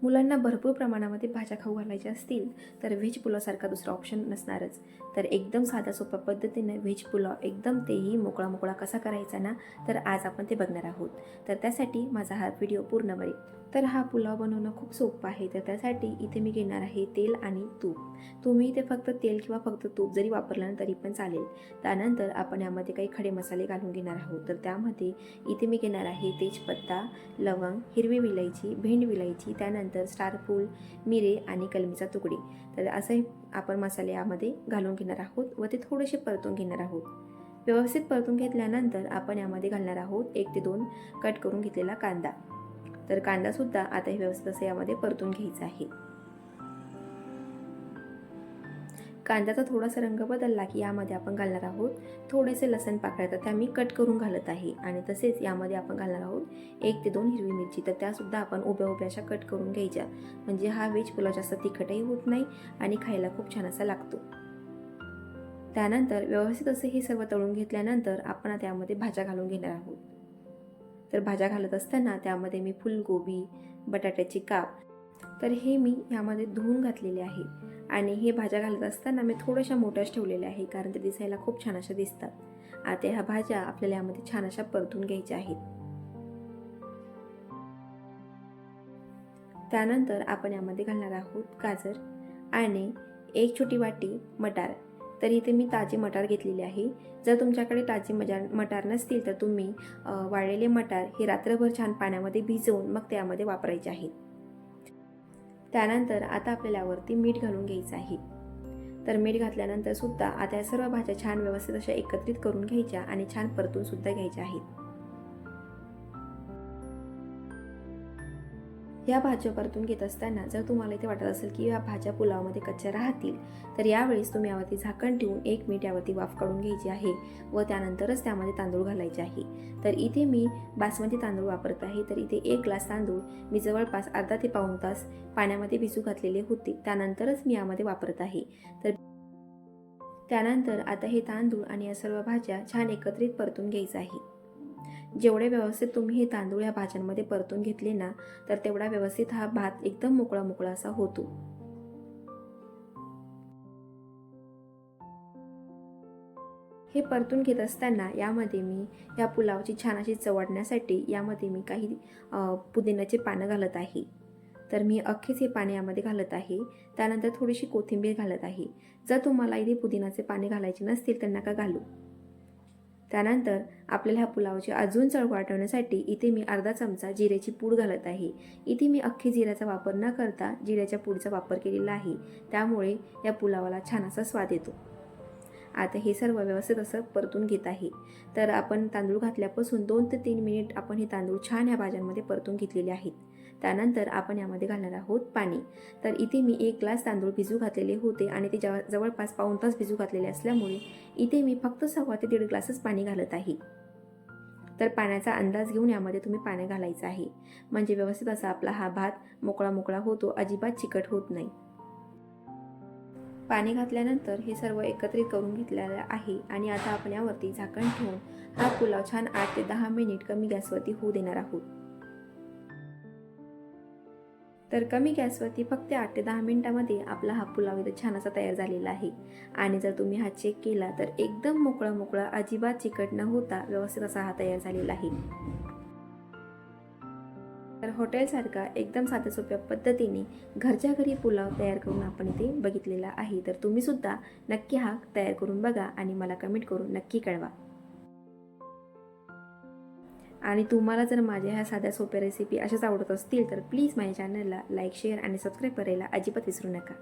मुलांना भरपूर प्रमाणामध्ये भाज्या खाऊ घालायच्या असतील तर व्हेज पुलावसारखा दुसरा ऑप्शन नसणारच. तर एकदम साध्या सोप्या पद्धतीने व्हेज पुलाव एकदम तेही मोकळा मोकळा कसा करायचा ना, तर आज आपण ते बघणार आहोत. तर त्यासाठी माझा हा व्हिडिओ पूर्ण बघा. तर हा पुलाव बनवणं खूप सोपं आहे. तर त्यासाठी इथे मी घेणार आहे तेल आणि तूप. तुम्ही इथे फक्त तेल किंवा फक्त तूप जरी वापरलं ना तरी पण चालेल. त्यानंतर आपण यामध्ये काही खडे मसाले घालून घेणार आहोत. तर त्यामध्ये इथे मी घेणार आहे तेजपत्ता, लवंग, हिरवी विलायची, भेंड विलायची, त्यानंतर स्टारफूल, मिरे आणि कलमीचा तुकडे. तर असे आपण मसाले यामध्ये घालून घेणार आहोत व ते थोडेसे परतून घेणार आहोत. व्यवस्थित परतून घेतल्यानंतर आपण यामध्ये घालणार आहोत 1 ते 2 कट करून घेतलेला कांदा. तर कांदासुद्धा आता हे व्यवस्थित असं यामध्ये परतून घ्यायचा आहे. कांद्याचा थोडासा रंग बदलला की यामध्ये आपण घालणार आहोत थोडेसे लसण पाकळ्या. तर त्या मी कट करून घालत आहे. आणि तसेच यामध्ये आपण घालणार आहोत 1 ते 2 हिरवी मिरची. तर त्यासुद्धा आपण उभ्या उभ्या अशा कट करून घ्यायच्या, म्हणजे हा व्हेज पुलाव जास्त तिखटही होत नाही आणि खायला खूप छान असा लागतो. त्यानंतर व्यवस्थित असे हे सर्व तळून घेतल्यानंतर आपण आता यामध्ये भाज्या घालून घेणार आहोत. तर भाज्या घालत असताना त्यामध्ये मी फुलगोबी, बटाट्याची काप, तर हे मी यामध्ये धुवून घातलेले आहे. आणि हे भाज्या घालत असताना मी थोड्याशा मोठ्याच ठेवलेल्या आहे, कारण ते दिसायला खूप छान अशा दिसतात. आता ह्या भाज्या आपल्याला यामध्ये छान अशा परतून घ्यायच्या आहेत. त्यानंतर आपण यामध्ये घालणार आहोत गाजर आणि 1 छोटी वाटी मटार. तर इथे मी ताजे मटार घेतलेले आहे. जर तुमच्याकडे ताजे मटार नसतील तर तुम्ही वाळलेले मटार हे रात्रभर छान पाण्यामध्ये भिजवून मग त्यामध्ये वापरायचे आहेत. त्यानंतर आता आपल्याला यावरती मीठ घालून घ्यायचं आहे. तर मीठ घातल्यानंतर सुद्धा आता या सर्व भाज्या छान व्यवस्थित अशा एकत्रित करून घ्यायच्या आणि छान परतून सुद्धा घ्यायच्या आहेत. या भाज्या परतून घेत असताना जर तुम्हाला इथे वाटत असेल की या भाज्या पुलावामध्ये कच्च्या राहतील, तर यावेळेस तुम्ही यावरती झाकण ठेवून 1 मिनिट यावरती वाफ काढून घ्यायची आहे व त्यानंतरच त्यामध्ये तांदूळ घालायचे आहे. तर इथे मी बासमती तांदूळ वापरत आहे. तर इथे 1 ग्लास तांदूळ मी जवळपास अर्धा ते पाऊण तास पाण्यामध्ये भिजू घातलेले होते. त्यानंतरच मी यामध्ये वापरत आहे. तर त्यानंतर आता हे तांदूळ आणि या सर्व भाज्या छान एकत्रित परतून घ्यायचं आहे. जेवढे व्यवस्थित तुम्ही हे तांदूळ या भाज्यांमध्ये परतून घेतले ना, तर तेवढा व्यवस्थित हा भात एकदम मोकळा मोकळा असा होतो. हे परतून घेत असताना यामध्ये मी या पुलावची छान अशी चव वाढण्यासाठी यामध्ये मी काही पुदिन्याचे पानं घालत आहे. तर मी अख्खेच हे पाने यामध्ये घालत आहे. त्यानंतर थोडीशी कोथिंबीर घालत आहे. जर तुम्हाला इथे पुदिनाचे पाने घालायचे नसतील तर नका घालू. त्यानंतर आपल्याला ह्या पुलावची अजून चव वाढवण्यासाठी इथे मी अर्धा चमचा जिऱ्याची पूड घालत आहे. इथे मी अख्खी जिऱ्याचा वापर न करता जिऱ्याच्या पूडचा वापर केलेला आहे. त्यामुळे या पुलावाला छान असा स्वाद येतो. आता हे सर्व व्यवस्थित असं परतून घेत आहे. तर आपण तांदूळ घातल्यापासून 2 ते 3 मिनिट आपण हे तांदूळ छान ह्या भाज्यांमध्ये परतून घेतलेले आहेत. त्यानंतर आपण यामध्ये घालणार आहोत पाणी. तर इथे मी 1 ग्लास तांदूळ भिजू घातलेले होते आणि ते जवळपास पाऊण तास भिजू घातलेले असल्यामुळे इथे मी फक्त 1.25 ते 1.5 ग्लासच पाणी घालत आहे. तर पाण्याचा अंदाज घेऊन यामध्ये तुम्ही पाणी घालायचं आहे, म्हणजे व्यवस्थित असा आपला हा भात मोकळा मोकळा होतो, अजिबात चिकट होत नाही. पाणी घातल्यानंतर हे सर्व एकत्रित करून घेतलेलं आहे आणि आता आपण यावरती झाकण ठेवून हा पुलाव छान 8 ते 10 मिनिट कमी गॅसवरती होऊ देणार आहोत. तर कमी गॅसवरती फक्त 8 ते 10 मिनिटांमध्ये आपला हा पुलाव इथं छान असा तयार झालेला आहे. आणि जर तुम्ही हा चेक केला तर एकदम मोकळा मोकळा अजिबात चिकट न होता व्यवस्थित असा हा तयार झालेला आहे. तर हॉटेलसारखा एकदम साध्या सोप्या पद्धतीने घरच्या घरी पुलाव तयार करून आपण इथे बघितलेला आहे. तर तुम्ही सुद्धा नक्की हा तयार करून बघा आणि मला कमेंट करून नक्की कळवा. आणि तुम्हाला जर माझ्या ह्या साध्या सोप्या रेसिपी अशाच आवडत असतील तर प्लीज माझ्या चॅनलला लाईक, शेअर आणि सबस्क्राईब करायला अजिबात विसरू नका.